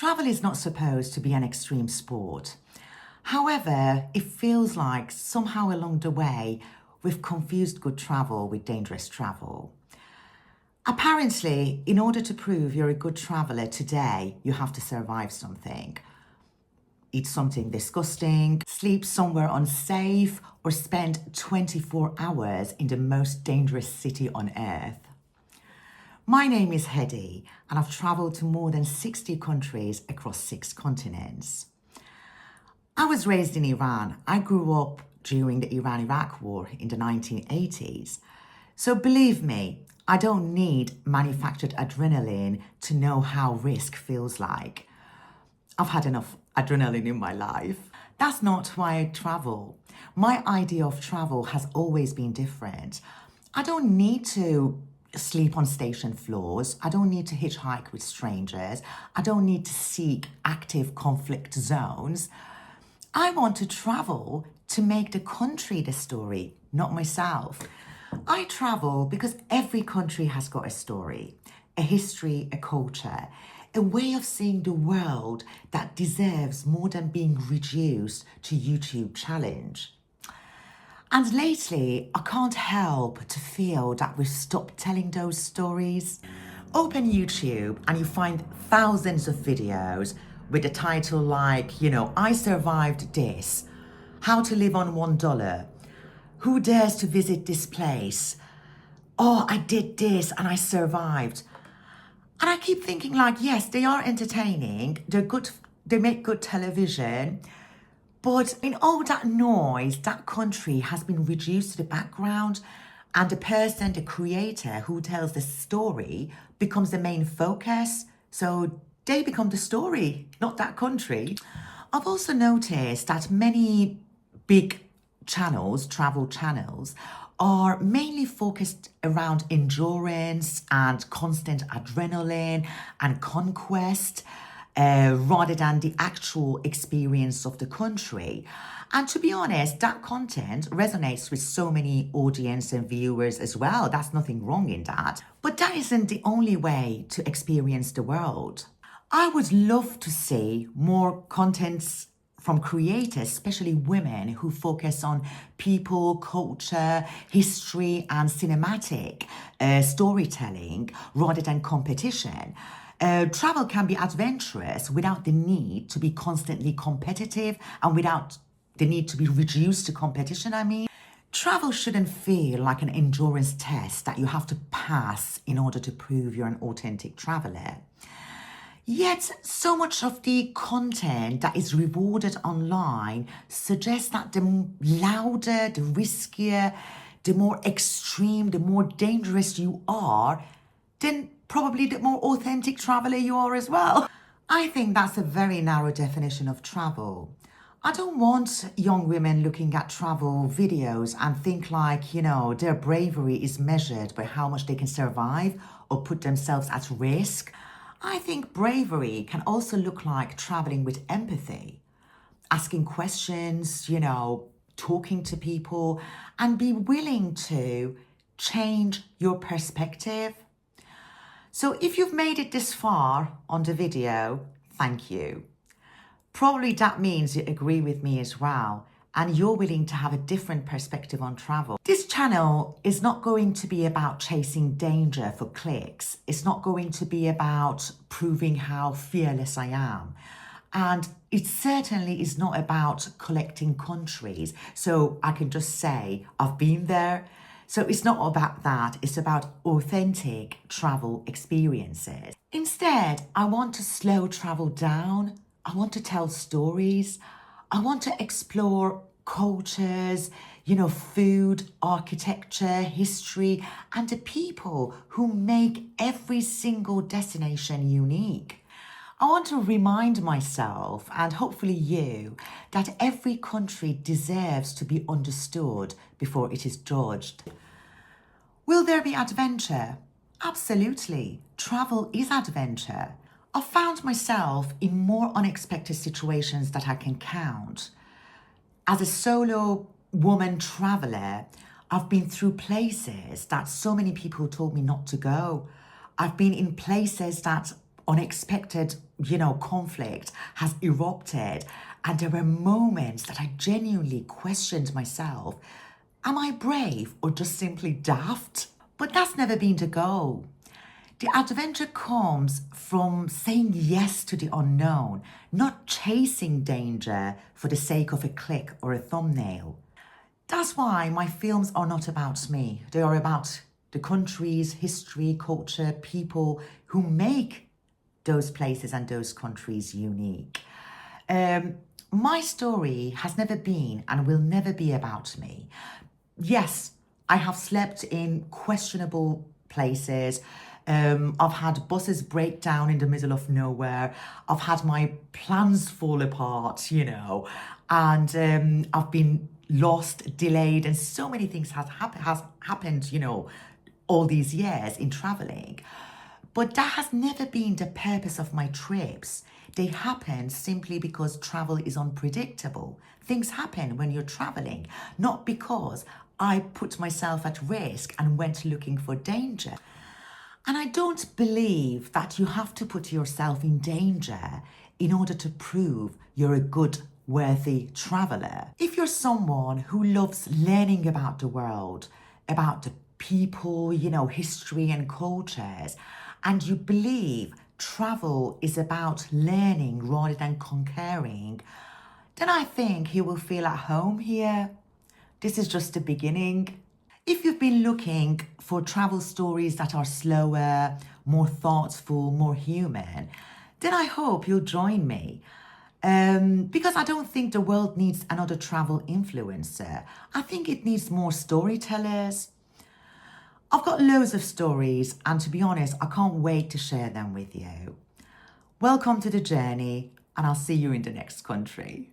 Travel is not supposed to be an extreme sport. However, it feels like somehow along the way, we've confused good travel with dangerous travel. Apparently, in order to prove you're a good traveler today, you have to survive something. Eat something disgusting, sleep somewhere unsafe, or spend 24 hours in the most dangerous city on earth. My name is Hedy, and I've traveled to more than 60 countries across 6 continents. I was raised in Iran. I grew up during the Iran-Iraq War in the 1980s. So believe me, I don't need manufactured adrenaline to know how risk feels like. I've had enough adrenaline in my life. That's not why I travel. My idea of travel has always been different. I don't need to sleep on station floors. I don't need to hitchhike with strangers. I don't need to seek active conflict zones. I want to travel to make the country the story, not myself. I travel because every country has got a story, a history, a culture, a way of seeing the world that deserves more than being reduced to YouTube challenge. And lately, I can't help to feel that we've stopped telling those stories. Open YouTube and you find thousands of videos with a title like, I survived this, how to live on $1, who dares to visit this place, oh, I did this and I survived. And I keep thinking yes, they are entertaining, they're good, they make good television, but in all that noise, that country has been reduced to the background and the person, the creator who tells the story becomes the main focus. So they become the story, not that country. I've also noticed that many big channels, travel channels, are mainly focused around endurance and constant adrenaline and conquest, rather than the actual experience of the country. And to be honest, that content resonates with so many audience and viewers as well. That's nothing wrong in that. But that isn't the only way to experience the world. I would love to see more contents from creators, especially women, who focus on people, culture, history, and cinematic storytelling rather than competition. Travel can be adventurous without the need to be constantly competitive and without the need to be reduced to competition, Travel shouldn't feel like an endurance test that you have to pass in order to prove you're an authentic traveler. Yet, so much of the content that is rewarded online suggests that the louder, the riskier, the more extreme, the more dangerous you are, then probably the more authentic traveler you are as well. I think that's a very narrow definition of travel. I don't want young women looking at travel videos and think their bravery is measured by how much they can survive or put themselves at risk. I think bravery can also look like traveling with empathy, asking questions, talking to people, and be willing to change your perspective. So if you've made it this far on the video, thank you. Probably that means you agree with me as well, and you're willing to have a different perspective on travel. This channel is not going to be about chasing danger for clicks. It's not going to be about proving how fearless I am. And it certainly is not about collecting countries. So I can just say, I've been there. So it's not about that. It's about authentic travel experiences. Instead, I want to slow travel down. I want to tell stories. I want to explore cultures, food, architecture, history, and the people who make every single destination unique. I want to remind myself, and hopefully you, that every country deserves to be understood before it is judged. Will there be adventure? Absolutely. Travel is adventure. I've found myself in more unexpected situations that I can count. As a solo woman traveler, I've been through places that so many people told me not to go. I've been in places that unexpected, conflict has erupted. And there were moments that I genuinely questioned myself. Am I brave or just simply daft? But that's never been the goal. The adventure comes from saying yes to the unknown, not chasing danger for the sake of a click or a thumbnail. That's why my films are not about me. They are about the countries, history, culture, people who make those places and those countries unique. My story has never been and will never be about me. Yes, I have slept in questionable places. I've had buses break down in the middle of nowhere. I've had my plans fall apart, and I've been lost, delayed, and so many things has happened, all these years in traveling. But that has never been the purpose of my trips. They happen simply because travel is unpredictable. Things happen when you're traveling, not because I put myself at risk and went looking for danger. And I don't believe that you have to put yourself in danger in order to prove you're a good, worthy traveler. If you're someone who loves learning about the world, about the people, history and cultures, and you believe travel is about learning rather than conquering, then I think you will feel at home here. This is just the beginning. If you've been looking for travel stories that are slower, more thoughtful, more human, then I hope you'll join me. Because I don't think the world needs another travel influencer. I think it needs more storytellers. I've got loads of stories, and to be honest, I can't wait to share them with you. Welcome to the journey, and I'll see you in the next country.